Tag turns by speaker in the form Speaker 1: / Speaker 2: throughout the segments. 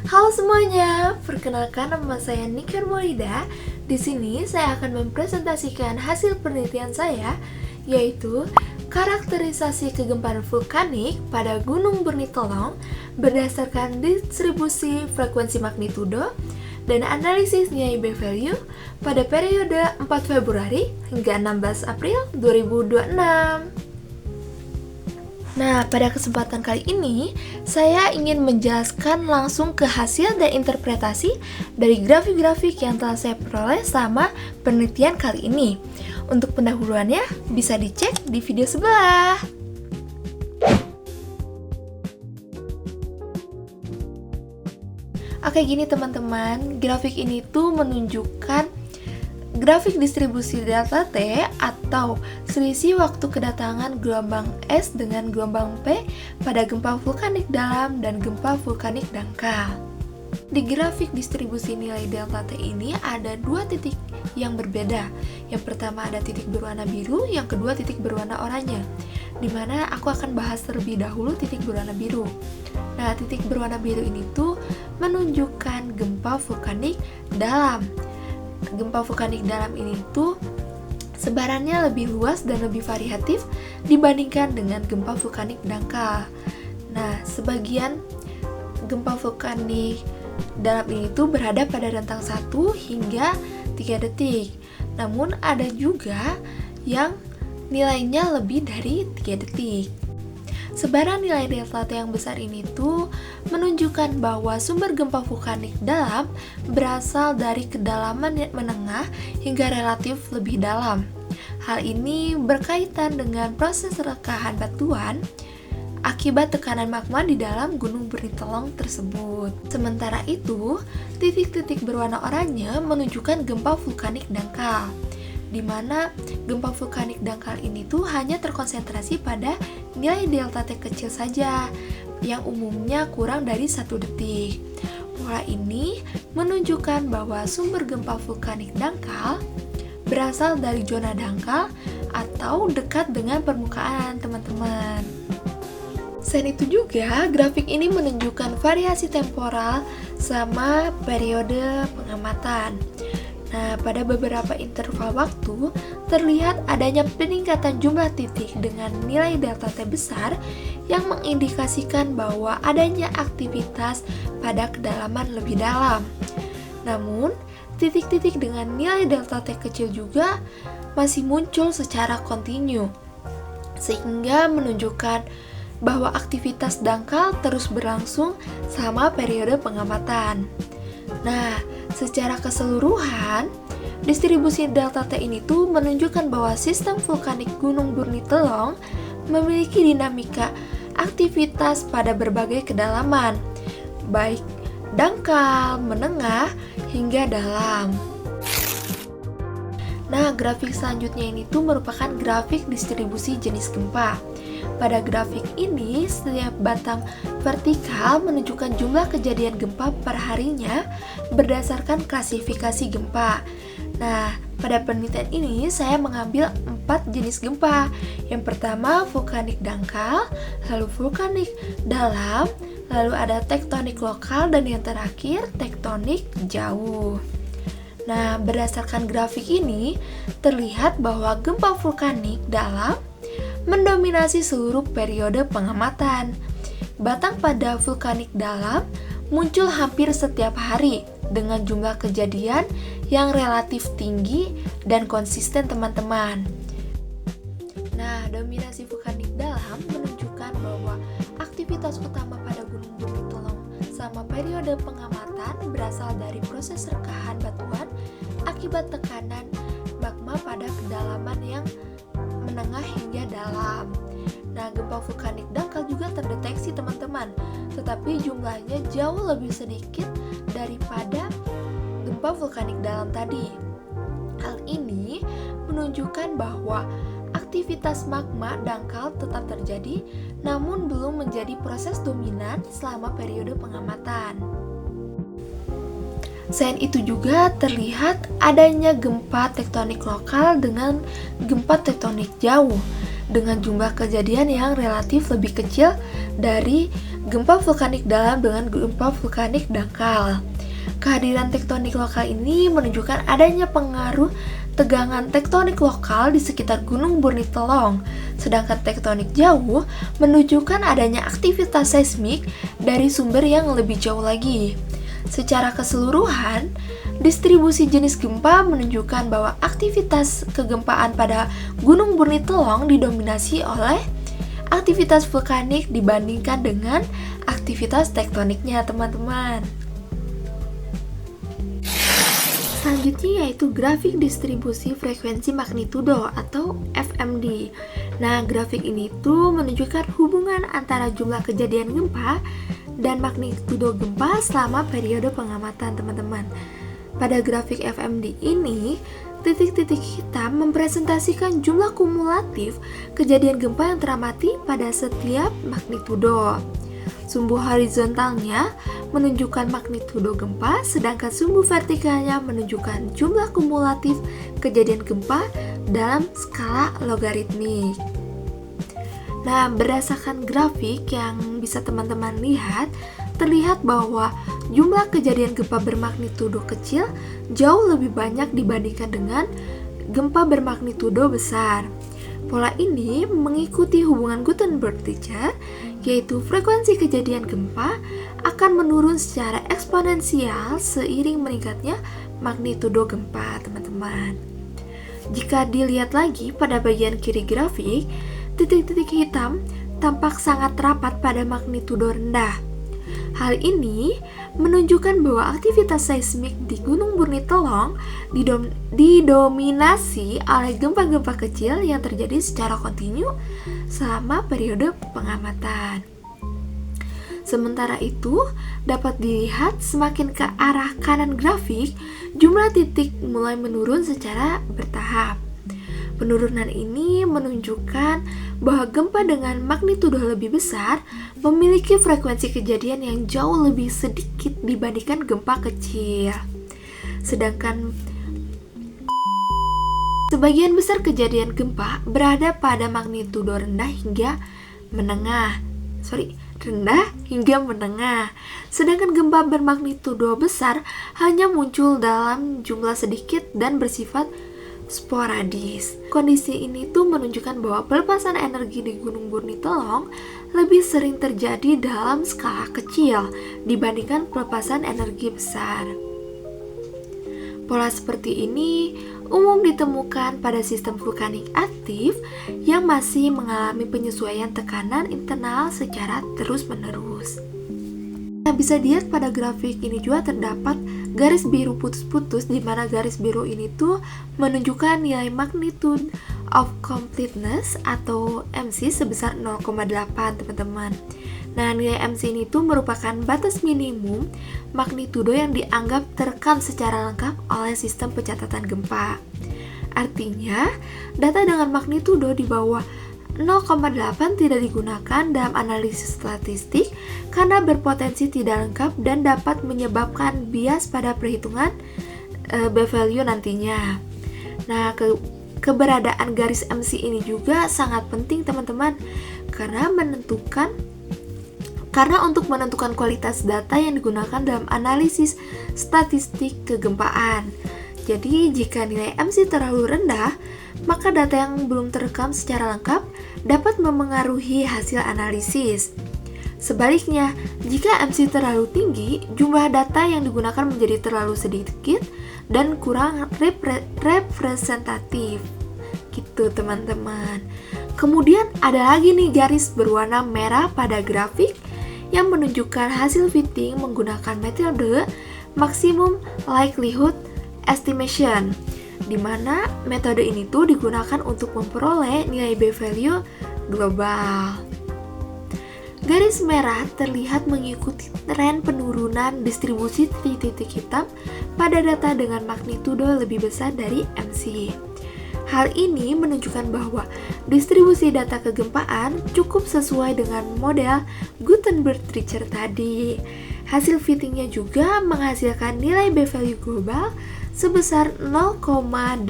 Speaker 1: Halo semuanya, perkenalkan nama saya Niken Molida. Di sini saya akan mempresentasikan hasil penelitian saya, yaitu karakterisasi kegemparan vulkanik pada Gunung Bernitelong berdasarkan distribusi frekuensi magnitudo dan analisis nilai B-value pada periode 4 Februari hingga 16 April 2026. Nah, pada kesempatan kali ini, saya ingin menjelaskan langsung ke hasil dan interpretasi dari grafik-grafik yang telah saya peroleh sama penelitian kali ini. Untuk pendahuluannya, bisa dicek di video sebelah. Oke, gini teman-teman, grafik ini tuh menunjukkan grafik distribusi delta T atau selisih waktu kedatangan gelombang S dengan gelombang P pada gempa vulkanik dalam dan gempa vulkanik dangkal. Di grafik distribusi nilai delta T ini ada dua titik yang berbeda. Yang pertama ada titik berwarna biru, yang kedua titik berwarna oranye. Dimana aku akan bahas terlebih dahulu titik berwarna biru. Nah, titik berwarna biru ini tuh menunjukkan gempa vulkanik dalam. Gempa vulkanik dalam ini tuh sebarannya lebih luas dan lebih variatif dibandingkan dengan gempa vulkanik dangkal. Nah, sebagian gempa vulkanik dalam ini tuh berada pada rentang 1 hingga 3 detik. Namun ada juga yang nilainya lebih dari 3 detik. Sebaran nilai delta T yang besar ini tuh menunjukkan bahwa sumber gempa vulkanik dalam berasal dari kedalaman menengah hingga relatif lebih dalam. Hal ini berkaitan dengan proses rekahan batuan akibat tekanan magma di dalam Gunung Bernitelong tersebut. Sementara itu, titik-titik berwarna oranye menunjukkan gempa vulkanik dangkal, di mana gempa vulkanik dangkal ini tuh hanya terkonsentrasi pada nilai delta T kecil saja, yang umumnya kurang dari 1 detik. Pola ini menunjukkan bahwa sumber gempa vulkanik dangkal berasal dari zona dangkal atau dekat dengan permukaan, teman-teman. Selain itu juga, grafik ini menunjukkan variasi temporal sama periode pengamatan. Nah, pada beberapa interval waktu, terlihat adanya peningkatan jumlah titik dengan nilai delta T besar yang mengindikasikan bahwa adanya aktivitas pada kedalaman lebih dalam. Namun, titik-titik dengan nilai delta T kecil juga masih muncul secara kontinu, sehingga menunjukkan bahwa aktivitas dangkal terus berlangsung selama periode pengamatan. Nah, secara keseluruhan, distribusi delta T ini tuh menunjukkan bahwa sistem vulkanik Gunung Bernitelong memiliki dinamika aktivitas pada berbagai kedalaman, baik dangkal, menengah, hingga dalam. Nah, grafik selanjutnya ini tuh merupakan grafik distribusi jenis gempa. Pada grafik ini, setiap batang vertikal menunjukkan jumlah kejadian gempa per harinya berdasarkan klasifikasi gempa. Nah, pada penelitian ini saya mengambil 4 jenis gempa. Yang pertama, vulkanik dangkal, lalu vulkanik dalam, lalu ada tektonik lokal, dan yang terakhir, tektonik jauh. Nah, berdasarkan grafik ini, terlihat bahwa gempa vulkanik dalam mendominasi seluruh periode pengamatan. Batang pada vulkanik dalam muncul hampir setiap hari dengan jumlah kejadian yang relatif tinggi dan konsisten, teman-teman. Nah, dominasi vulkanik dalam menunjukkan bahwa aktivitas utama pada Gunung Bernitelong selama periode pengamatan berasal dari proses rekahan batuan akibat tekanan magma pada kedalaman yang menengah hingga dalam. Nah, gempa vulkanik dangkal juga terdeteksi, teman-teman, tetapi jumlahnya jauh lebih sedikit daripada gempa vulkanik dalam tadi. Hal ini menunjukkan bahwa aktivitas magma dangkal tetap terjadi, namun belum menjadi proses dominan selama periode pengamatan. Selain itu juga terlihat adanya gempa tektonik lokal dengan gempa tektonik jauh dengan jumlah kejadian yang relatif lebih kecil dari gempa vulkanik dalam dengan gempa vulkanik dangkal. Kehadiran tektonik lokal ini menunjukkan adanya pengaruh tegangan tektonik lokal di sekitar Gunung Burnitelong, sedangkan tektonik jauh menunjukkan adanya aktivitas seismik dari sumber yang lebih jauh lagi. Secara keseluruhan, distribusi jenis gempa menunjukkan bahwa aktivitas kegempaan pada Gunung Burnitelong didominasi oleh aktivitas vulkanik dibandingkan dengan aktivitas tektoniknya, teman-teman. Selanjutnya yaitu grafik distribusi frekuensi magnitudo atau FMD. Nah, grafik ini tuh menunjukkan hubungan antara jumlah kejadian gempa dan magnitudo gempa selama periode pengamatan, teman-teman. Pada grafik FMD ini, titik-titik hitam mempresentasikan jumlah kumulatif kejadian gempa yang teramati pada setiap magnitudo. Sumbu horizontalnya menunjukkan magnitudo gempa, sedangkan sumbu vertikalnya menunjukkan jumlah kumulatif kejadian gempa dalam skala logaritmik. Nah, berdasarkan grafik yang bisa teman-teman lihat, terlihat bahwa jumlah kejadian gempa bermagnitudo kecil jauh lebih banyak dibandingkan dengan gempa bermagnitudo besar. Pola ini mengikuti hubungan Gutenberg-Richter, yaitu frekuensi kejadian gempa akan menurun secara eksponensial seiring meningkatnya magnitudo gempa, teman-teman. Jika dilihat lagi pada bagian kiri grafik, titik-titik hitam tampak sangat rapat pada magnitudo rendah. Hal ini menunjukkan bahwa aktivitas seismik di Gunung Burnitelong didominasi oleh gempa-gempa kecil yang terjadi secara kontinu selama periode pengamatan. Sementara itu, dapat dilihat semakin ke arah kanan grafik, jumlah titik mulai menurun secara bertahap. Penurunan ini menunjukkan bahwa gempa dengan magnitudo lebih besar memiliki frekuensi kejadian yang jauh lebih sedikit dibandingkan gempa kecil. Sedangkan sebagian besar kejadian gempa berada pada magnitudo rendah hingga menengah. Sedangkan gempa bermagnitudo besar hanya muncul dalam jumlah sedikit dan bersifat sporadis. Kondisi ini tuh menunjukkan bahwa pelepasan energi di Gunung Burnitelong lebih sering terjadi dalam skala kecil dibandingkan pelepasan energi besar. Pola seperti ini umum ditemukan pada sistem vulkanik aktif yang masih mengalami penyesuaian tekanan internal secara terus-menerus. Nah, bisa dilihat pada grafik ini juga terdapat garis biru putus-putus, di mana garis biru ini tuh menunjukkan nilai magnitude of completeness atau MC sebesar 0,8, teman-teman. Nah, nilai MC ini tuh merupakan batas minimum magnitudo yang dianggap terekam secara lengkap oleh sistem pencatatan gempa. Artinya, data dengan magnitudo di bawah 0,8 tidak digunakan dalam analisis statistik karena berpotensi tidak lengkap dan dapat menyebabkan bias pada perhitungan B-value nantinya. Nah, keberadaan garis MC ini juga sangat penting, teman-teman, karena untuk menentukan kualitas data yang digunakan dalam analisis statistik kegempaan. Jadi, jika nilai MC terlalu rendah, maka data yang belum terekam secara lengkap dapat memengaruhi hasil analisis. Sebaliknya, jika MC terlalu tinggi, jumlah data yang digunakan menjadi terlalu sedikit dan kurang representatif. Gitu, teman-teman. Kemudian ada lagi nih garis berwarna merah pada grafik yang menunjukkan hasil fitting menggunakan metode maximum likelihood estimation, di mana metode ini tuh digunakan untuk memperoleh nilai B-value global. Garis merah terlihat mengikuti tren penurunan distribusi titik-titik hitam pada data dengan magnitudo lebih besar dari MC. Hal ini menunjukkan bahwa distribusi data kegempaan cukup sesuai dengan model Gutenberg-Richter tadi. Hasil fittingnya juga menghasilkan nilai B-value global sebesar 0,8148,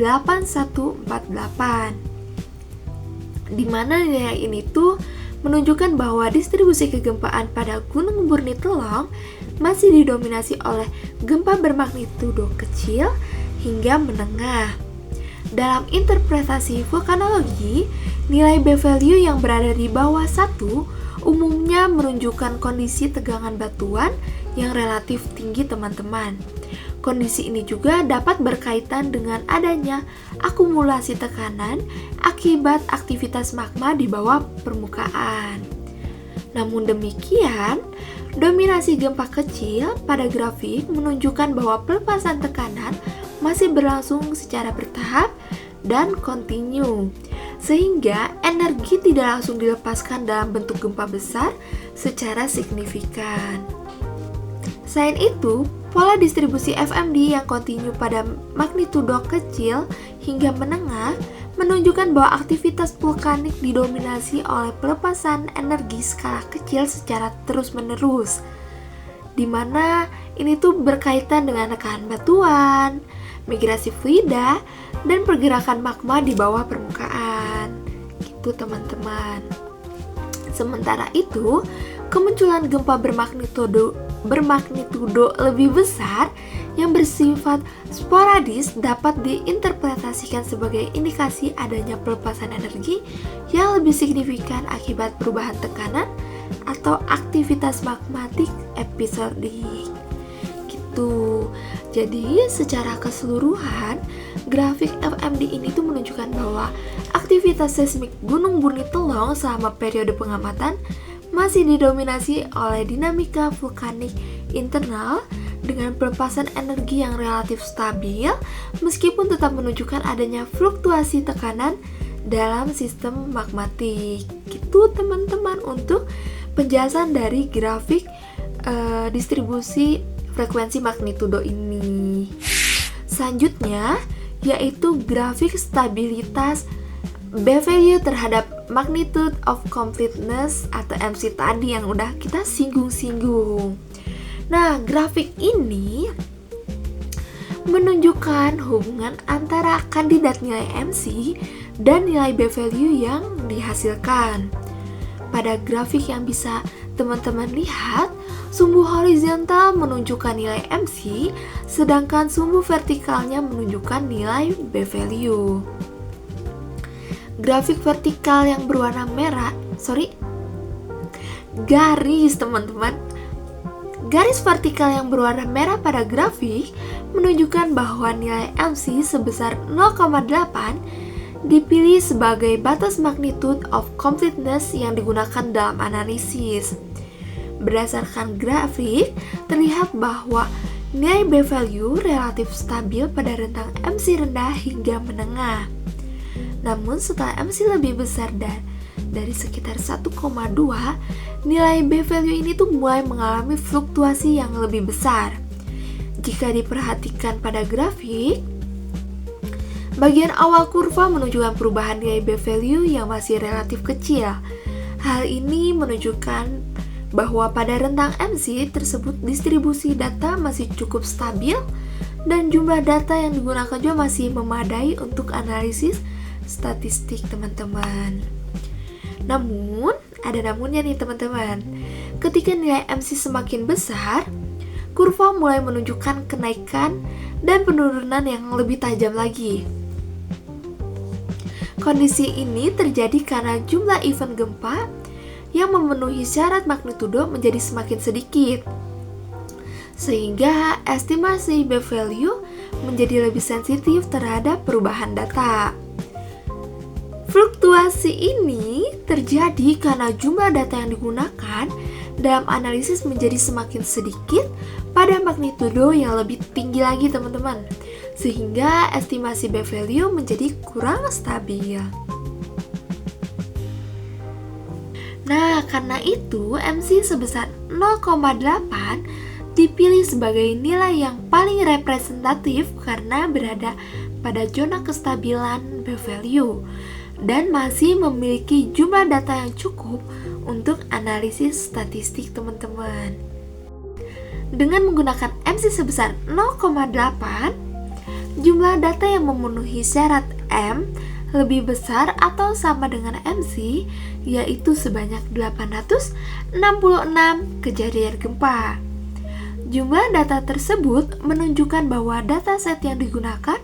Speaker 1: di mana nilai ini tuh menunjukkan bahwa distribusi kegempaan pada Gunung Murni Telong masih didominasi oleh gempa bermagnitudo kecil hingga menengah. Dalam interpretasi vulkanologi, nilai B value yang berada di bawah 1 umumnya menunjukkan kondisi tegangan batuan yang relatif tinggi, teman-teman. Kondisi ini juga dapat berkaitan dengan adanya akumulasi tekanan akibat aktivitas magma di bawah permukaan. Namun demikian, dominasi gempa kecil pada grafik menunjukkan bahwa pelepasan tekanan masih berlangsung secara bertahap dan kontinu, sehingga energi tidak langsung dilepaskan dalam bentuk gempa besar secara signifikan. Selain itu, pola distribusi FMD yang kontinu pada magnitudo kecil hingga menengah menunjukkan bahwa aktivitas vulkanik didominasi oleh pelepasan energi skala kecil secara terus-menerus, di mana ini tuh berkaitan dengan tekanan batuan, migrasi fluida, dan pergerakan magma di bawah permukaan. Gitu, teman-teman. Sementara itu, kemunculan gempa bermagnitudo lebih besar yang bersifat sporadis dapat diinterpretasikan sebagai indikasi adanya pelepasan energi yang lebih signifikan akibat perubahan tekanan atau aktivitas magmatik episodik. Gitu. Jadi, secara keseluruhan, grafik FMD ini tuh menunjukkan bahwa aktivitas seismik Gunung Murni Telong selama periode pengamatan masih didominasi oleh dinamika vulkanik internal dengan pelepasan energi yang relatif stabil, meskipun tetap menunjukkan adanya fluktuasi tekanan dalam sistem magmatik. Gitu, teman-teman, untuk penjelasan dari grafik distribusi frekuensi magnitudo ini. Selanjutnya yaitu grafik stabilitas B value terhadap magnitude of completeness atau MC tadi yang udah kita singgung-singgung. Nah, grafik ini menunjukkan hubungan antara kandidat nilai MC dan nilai B value yang dihasilkan. Pada grafik yang bisa teman-teman lihat, sumbu horizontal menunjukkan nilai MC, sedangkan sumbu vertikalnya menunjukkan nilai B value. Grafik vertikal yang berwarna merah, garis vertikal yang berwarna merah pada grafik menunjukkan bahwa nilai MC sebesar 0,8 dipilih sebagai batas magnitude of completeness yang digunakan dalam analisis. Berdasarkan grafik, terlihat bahwa nilai B value relatif stabil pada rentang MC rendah hingga menengah. Namun setelah MC lebih besar dari sekitar 1,2, nilai B value ini tuh mulai mengalami fluktuasi yang lebih besar. Jika diperhatikan pada grafik, bagian awal kurva menunjukkan perubahan nilai B value yang masih relatif kecil. Hal ini menunjukkan bahwa pada rentang MC tersebut distribusi data masih cukup stabil dan jumlah data yang digunakan juga masih memadai untuk analisis statistik, teman-teman. Namun, ada namunnya nih, teman-teman. Ketika nilai MC semakin besar, kurva mulai menunjukkan kenaikan dan penurunan yang lebih tajam lagi. Kondisi ini terjadi karena jumlah event gempa yang memenuhi syarat magnitudo menjadi semakin sedikit, sehingga estimasi B value menjadi lebih sensitif terhadap perubahan data. Fluktuasi ini terjadi karena jumlah data yang digunakan dalam analisis menjadi semakin sedikit pada magnitudo yang lebih tinggi lagi, teman-teman, sehingga estimasi B value menjadi kurang stabil. Nah, karena itu MC sebesar 0,8 dipilih sebagai nilai yang paling representatif karena berada pada zona kestabilan B value dan masih memiliki jumlah data yang cukup untuk analisis statistik, teman-teman. Dengan menggunakan MC sebesar 0,8, jumlah data yang memenuhi syarat M lebih besar atau sama dengan MC, yaitu sebanyak 866 kejadian gempa. Jumlah data tersebut menunjukkan bahwa dataset yang digunakan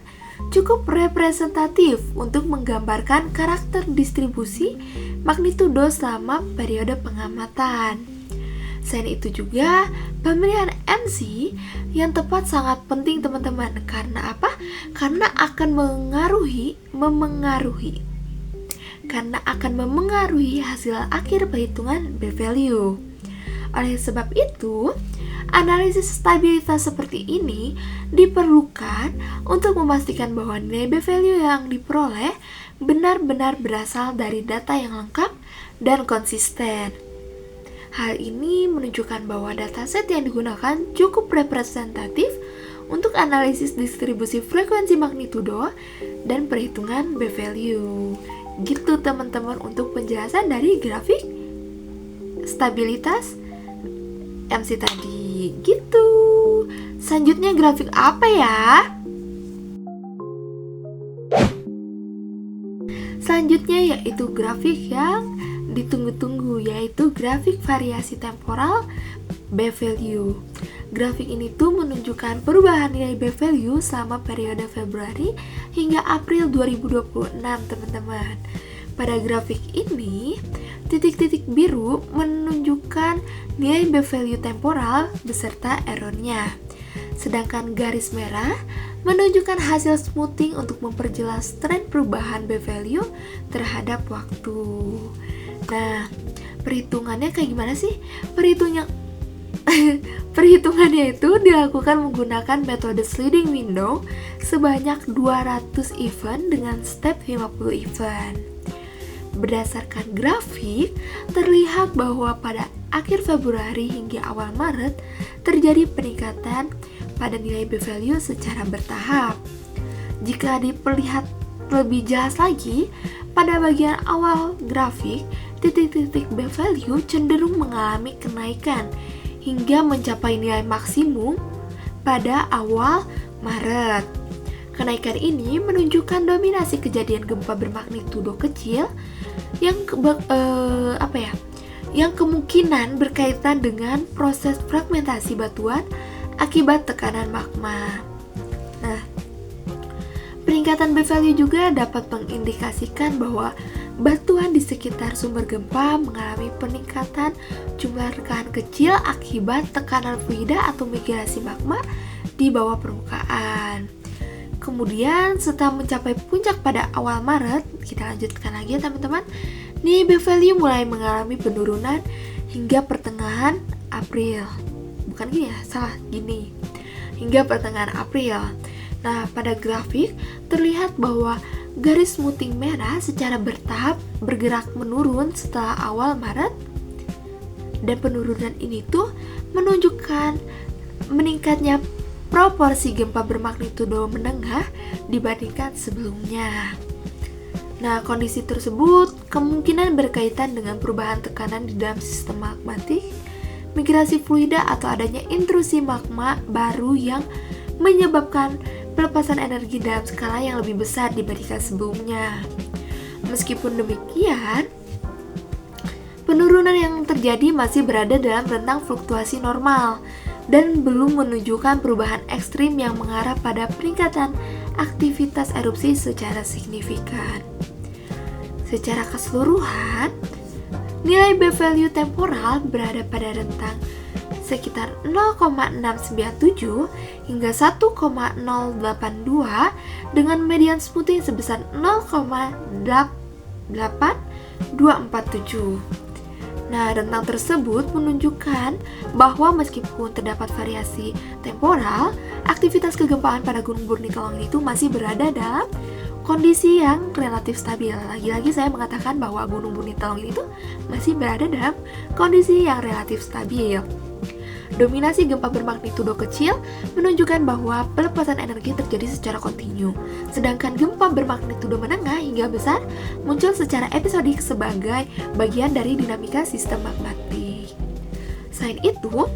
Speaker 1: cukup representatif untuk menggambarkan karakter distribusi magnitudo selama periode pengamatan. Selain itu juga, pemilihan MC yang tepat sangat penting teman-teman. Karena apa? Karena akan memengaruhi hasil akhir perhitungan B-value. Oleh sebab itu, analisis stabilitas seperti ini diperlukan untuk memastikan bahwa nilai B-value yang diperoleh benar-benar berasal dari data yang lengkap dan konsisten. Hal ini menunjukkan bahwa dataset yang digunakan cukup representatif untuk analisis distribusi frekuensi magnitudo dan perhitungan B-value. Gitu teman-teman untuk penjelasan dari grafik stabilitas MC tadi. Gitu. Selanjutnya grafik apa ya? Selanjutnya yaitu grafik yang ditunggu-tunggu, yaitu grafik variasi temporal B-value. Grafik ini tuh menunjukkan perubahan nilai B-value selama periode Februari hingga April 2026 teman-teman. Pada grafik ini, titik-titik biru menunjukkan nilai B-value temporal beserta errornya. Sedangkan garis merah menunjukkan hasil smoothing untuk memperjelas tren perubahan B-value terhadap waktu. Nah, perhitungannya kayak gimana sih? Perhitungannya itu dilakukan menggunakan metode sliding window sebanyak 200 event dengan step 50 event. Berdasarkan grafik, terlihat bahwa pada akhir Februari hingga awal Maret terjadi peningkatan pada nilai B-value secara bertahap. Jika diperlihat lebih jelas lagi, pada bagian awal grafik, titik-titik B-value cenderung mengalami kenaikan hingga mencapai nilai maksimum pada awal Maret. Kenaikan ini menunjukkan dominasi kejadian gempa bermagnitudo kecil yang kemungkinan berkaitan dengan proses fragmentasi batuan akibat tekanan magma. Nah, peningkatan B-value juga dapat mengindikasikan bahwa batuan di sekitar sumber gempa mengalami peningkatan jumlah rekahan kecil akibat tekanan fluida atau migrasi magma di bawah permukaan. Kemudian setelah mencapai puncak pada awal Maret, kita lanjutkan lagi ya teman-teman. Nilai B-value mulai mengalami penurunan hingga pertengahan April. Bukan gini ya, salah gini. Hingga pertengahan April. Nah, pada grafik terlihat bahwa garis smoothing merah secara bertahap bergerak menurun setelah awal Maret. Dan penurunan ini tuh menunjukkan meningkatnya proporsi gempa bermagnitudo menengah dibandingkan sebelumnya. Nah, kondisi tersebut kemungkinan berkaitan dengan perubahan tekanan di dalam sistem magmatik, migrasi fluida atau adanya intrusi magma baru yang menyebabkan pelepasan energi dalam skala yang lebih besar dibandingkan sebelumnya. Meskipun demikian, penurunan yang terjadi masih berada dalam rentang fluktuasi normal dan belum menunjukkan perubahan ekstrim yang mengarah pada peningkatan aktivitas erupsi secara signifikan. Secara keseluruhan, nilai B-value temporal berada pada rentang sekitar 0,697 hingga 1,082 dengan median smoothing sebesar 0,88247. Nah, rentang tersebut menunjukkan bahwa meskipun terdapat variasi temporal, aktivitas kegempaan pada Gunung Burnitolong itu masih berada dalam kondisi yang relatif stabil. Lagi-lagi saya mengatakan bahwa Gunung Burnitolong itu masih berada dalam kondisi yang relatif stabil. Dominasi gempa bermagnitudo kecil menunjukkan bahwa pelepasan energi terjadi secara kontinu, sedangkan gempa bermagnitudo menengah hingga besar muncul secara episodik sebagai bagian dari dinamika sistem magmatik. Selain itu,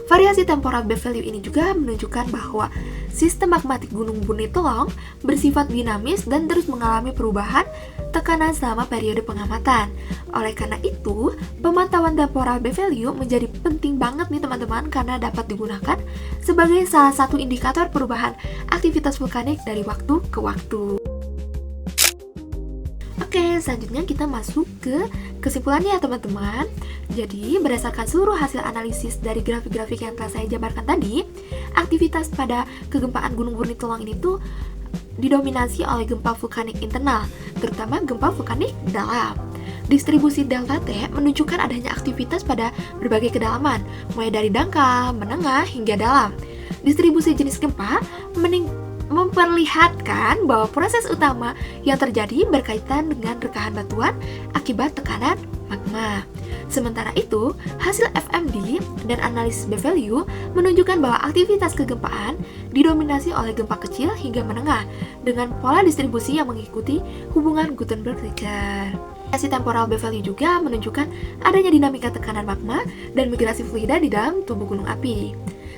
Speaker 1: Variasi temporal B-value ini juga menunjukkan bahwa sistem magmatik Gunung Bumi Telong bersifat dinamis dan terus mengalami perubahan tekanan selama periode pengamatan. Oleh karena itu, pemantauan temporal B-value menjadi penting banget nih teman-teman, karena dapat digunakan sebagai salah satu indikator perubahan aktivitas vulkanik dari waktu ke waktu. Oke, selanjutnya kita masuk ke kesimpulannya ya teman-teman. Jadi, berdasarkan seluruh hasil analisis dari grafik-grafik yang telah saya jabarkan tadi, aktivitas pada kegempaan Gunung Bumi Telong ini tuh didominasi oleh gempa vulkanik internal, terutama gempa vulkanik dalam. Distribusi delta T menunjukkan adanya aktivitas pada berbagai kedalaman, mulai dari dangkal, menengah, hingga dalam. Distribusi jenis gempa memperlihatkan bahwa proses utama yang terjadi berkaitan dengan rekahan batuan akibat tekanan magma. Sementara itu, hasil FMD dan analisis B-value menunjukkan bahwa aktivitas kegempaan didominasi oleh gempa kecil hingga menengah dengan pola distribusi yang mengikuti hubungan Gutenberg-Richter. Hasil temporal B-value juga menunjukkan adanya dinamika tekanan magma dan migrasi fluida di dalam tubuh gunung api.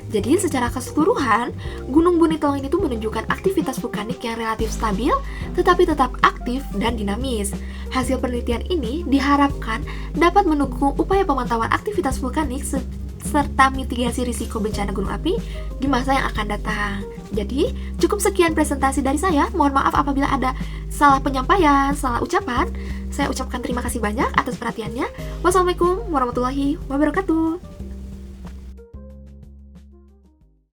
Speaker 1: Jadi secara keseluruhan, Gunung Bumi Telong ini tuh menunjukkan aktivitas vulkanik yang relatif stabil, tetapi tetap aktif dan dinamis. Hasil penelitian ini diharapkan dapat mendukung upaya pemantauan aktivitas vulkanik serta mitigasi risiko bencana gunung api di masa yang akan datang. Jadi, cukup sekian presentasi dari saya. Mohon maaf apabila ada salah penyampaian, salah ucapan. Saya ucapkan terima kasih banyak atas perhatiannya. Wassalamualaikum warahmatullahi wabarakatuh.